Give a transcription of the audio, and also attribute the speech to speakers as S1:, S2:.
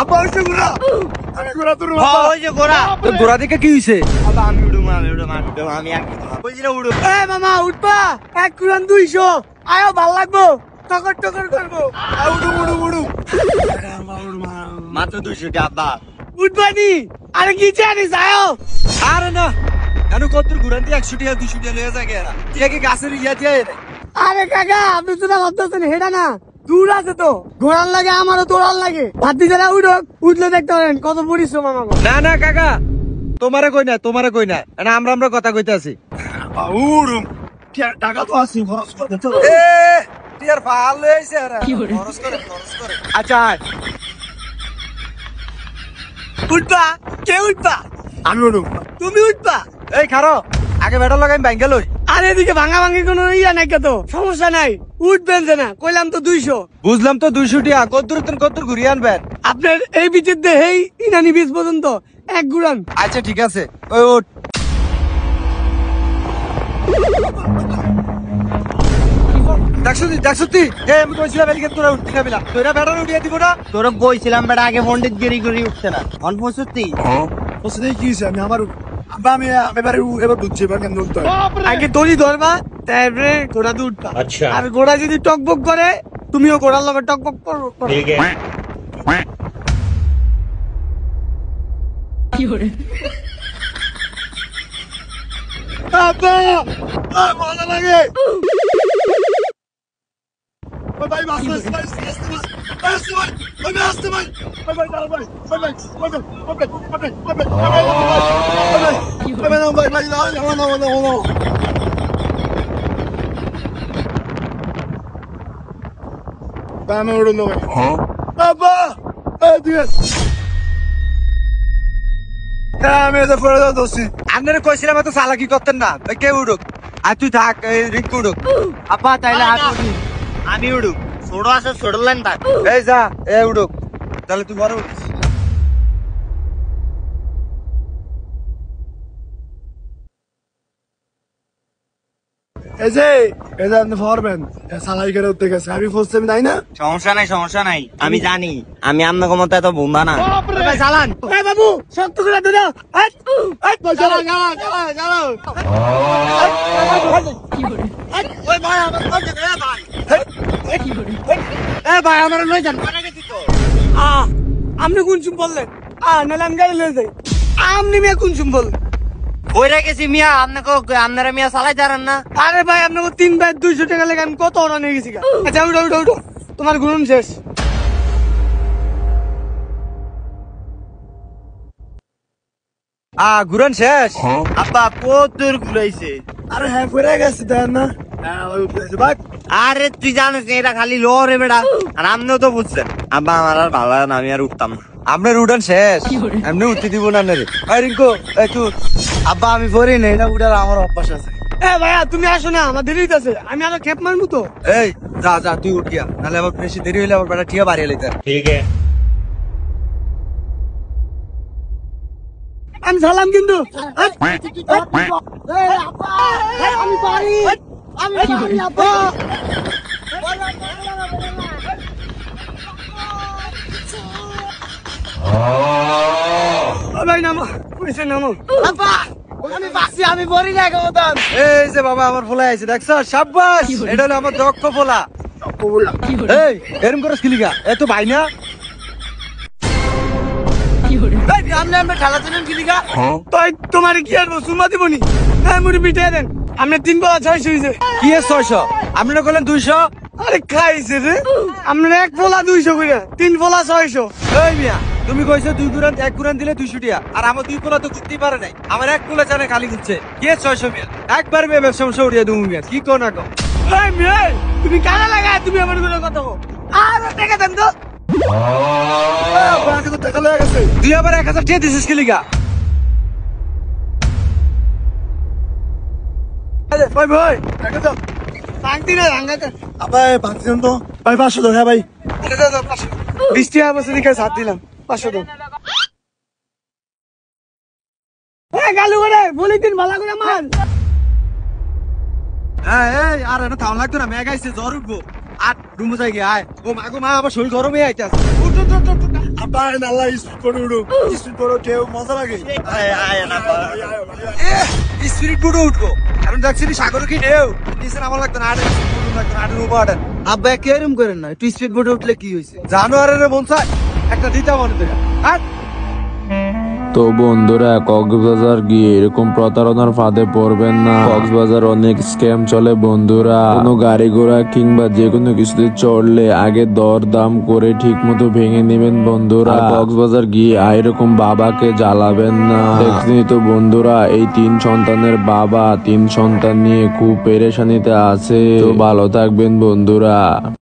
S1: আব্বা হইছে ঘোড়া। আরে ঘোড়া তোর
S2: হ্যাঁ ওই যে ঘোড়া।
S3: তোর ঘোড়া দিকে কি হইছে?
S2: আব্বা আমি উড়ুম আমি এক বুঝি না উড়ুম।
S1: এ মামা উঠবা, 1 কুরান 200 আয়ো ভাল লাগবো, টকর টকর করবো। উড়ু উড়ু উড়ু
S2: মাত্র 200 টাকা আব্বা।
S1: উঠবানি, আরে কি জানিস আয়ো।
S3: আরে না কেন কত ঘুরান দিয়ে 100 টাকা 200 টাকা লয়ে যায় এরা। তুই কি গাছের ইয়া দিয়ে
S1: আরে কাকা আপনি তো না ভাবতেছেন হেডা না, দূর আছে তো, ঘোড়ার লাগে আমারও তোড়ার লাগে। হাতি যারা উঠলে দেখতে পারেন কত পরিশ্রম আমার।
S3: না না কাকা তোমারে কই না না আমরা কথা কইতে আছি।
S1: উড়ুম টাকা তো আছে খরচ করতে তো।
S3: এ তুই আর ভাল লইছে এরা খরচ করে। আচ্ছা আয়।
S1: উঠবা, কে উঠবা?
S3: আমি উঠুম।
S1: তুমি উঠবা?
S3: এই খারো আগে বেটা লাগাই ব্যাংকে লই।
S1: আর এদিকে ভাঙা ভাঙি কোনো ইয়া নাই তো, সমস্যা নাই, উঠবেন যে না, কইলাম তো 200।
S3: বুঝলাম তো 200 টাকা কত ঘুরিয়ে আনবেন।
S1: আপনার এই বিচের দেহেই ইনানি বীজ পর্যন্ত 1 গুড়ান।
S3: আচ্ছা ঠিক আছে ওই ওঠ। দেখছো তুই আমি কইছিলাম এদিকে তোরা উঠতে খাবি না, তোরা বেটা উঠিয়ে দিব না।
S2: তোরা বইছিলাম বেটা আগে পণ্ডিত গিরি গিরি উঠছে না অন পঁয়ষট্টি।
S1: ওসে কি হইছে? আমি আমার আব্বা আমি এবার বুঝছি, এবার কেন উঠতে হয়। আগে দড়ি ধরবা, তারপরে ঘোড়া দিয়ে উঠবা।
S4: আচ্ছা।
S1: আর ঘোড়া যদি টকবক করে তুমিও ঘোড়ার লগে টকবক করো।
S4: ठीक है।
S1: আব্বা ভালো লাগে। ভাই
S3: আপনারা কইছিলাম এত চালাকি করতেন না, কে উঠুক আর তুই থাক রিঙ্কু উঠুক।
S2: আব্বা তাইলে আমি উড়ুম, ছোট আছে ছোট লাইন থাক।
S3: এই যা উঠুক তাহলে তুই বড় উঠিস।
S1: আপনি পারবেন সালাই করে উঠতে গেছে, আমি ফসতে তাই না।
S2: সমস্যা নাই আমি জানি, আমি আপনার ক্ষমতা এত বোম্বা না।
S1: চালান বাবু, শক্ত করে ধরো। ভাই আমার লই যান। আপনি কোন চুম বললেন? নাহলে আমি গাড়ি লয়ে যাই। আপনি মেয়ে কোন চুম বললেন?
S2: ওইরা গেছি মিয়া, আপনারা মিয়া চালাই দাঁড়ান না।
S1: আরে ভাই আপনাকে 3 ভাই 200 টাকা লেগে আমি কত অর্ডার নিয়ে গেছি। আচ্ছা উঠো তোমার ঘুরুন শেষ।
S3: ঘুরান শেষ।
S2: আব্বা কত দূর ঘুরাইছে।
S1: আরে হ্যাঁ পড়ে গেছে দেন না।
S2: আরে তুই জানিস না এটা খালি লরে বেড়া, আর আপনিও তো বুঝছেন। আব্বা আমার আর ভালো লাগে না, আমি আর উঠতাম না।
S3: আপনার উড়ান শেষ, এমনি উঠতে দিব না রে। রিঙ্কু তুই।
S1: আব্বা আমি পড়ি না, এটা উঠার আমার অভ্যাস আছে। ভাইয়া তুমি আসো না, আমার দেরি হইতাছে, আমি আরো খেপ মারবো তো।
S3: এই যা তুই উঠ গিয়া, নাহলে আবার বেশি দেরি হইলে আবার বেটা ঠিয়া বাড়িয়ে লইতে।
S4: ठीक है।
S1: আমি সালাম কিন্তু আমি পারি আব্বা। ভাই নামো, নামো আব্বা, আমি বাসি, আমি বলি না কেমন।
S3: এই যে বাবা আমার ফোলা আছে দেখছ, সাব্বাস, এটা হলো আমার দক্ষ ফোলা। এই এরম করে স্কিলিগা এত ভাই না
S1: তোমার কি আর সুমা দিবনি? মুড়ি পিঠে দেন। আপনি 3 বলা 600 হয়েছে।
S3: কি 600? আপনারা বললেন 200।
S1: আরে খাইছে রে, আপনার 1 পোলা 200 করে, 3 পোলা 600।
S3: এই মিয়া তুমি কইছো 2 গুরান 1 গুরান দিলে 200 টাকা, আর আমার 2 পোলা তো ঘুরতেই পারে নাই, আমার 1 পোলা জানে খালি ঘুরছে। কি 600 মিয়া? একবার মে ব্যবসা উড়িয়ে দেবো মিয়া, কি কো না কো।
S1: এই মিয়া তুমি কানা লাগা, তুমি আমার কোনো কথা কো। আর টাকা দেন তো। বাকি তো টাকা লাগা গেছে।
S3: তুই আবার 1000 টাকা দিছিস কি লিগা?
S1: আরে ভাই টাকা দাও। ভাঙতি না ভাঙাতে। আবার ভাঙছেন তো। ভাই 500 দাও। হ্যাঁ ভাই। দাও 500। 20 টাকা বসে দিকে সাথ দিলাম। 500 দাও। গালু করে বলি দিন ভালো করে মাল।
S3: এই আর এটা থাম লাগতো না, মেঘ আইছে জ্বর উঠবো। আর রুমে যাই গিয়ে আয়। ও মা গো মা, আবার শরীর গরমে আইতাছে। উঠ
S1: আব্বা নাল্লা স্পিড করে উঠো, স্পিড করে কেউ মজা লাগে।
S3: স্পিরিট বোটে উঠবো, কারণ দেখছি সাগরে কি ঢেউ নিচে নামা লাগতো না, আটের উপর আব্বা কেরম করেন না, একটু স্পিড বোটে উঠলে কি হয়েছে? জানোয়ারের মন চায় একটা দিতা মনে থেকে।
S4: তো বন্ধুরা, কক্সবাজার গিয়ে এরকম প্রতারণার ফাঁদে পড়বেন না। কক্সবাজার অনেক স্ক্যাম চলে বন্ধুরা। কোনো গাড়ি ঘোড়া কিংবা যে কোনো কিছুতে চড়লে আগে দর দাম করে ঠিক মতো ভেঙে নেবেন বন্ধুরা। আর কক্সবাজার গিয়ে এরকম বাবাকে জ্বালাবেন না। দেখছেনই তো বন্ধুরা, এই 3 সন্তানের বাবা 3 সন্তান নিয়ে খুব পেরেশানিতে আছে। তো ভালো থাকবেন বন্ধুরা।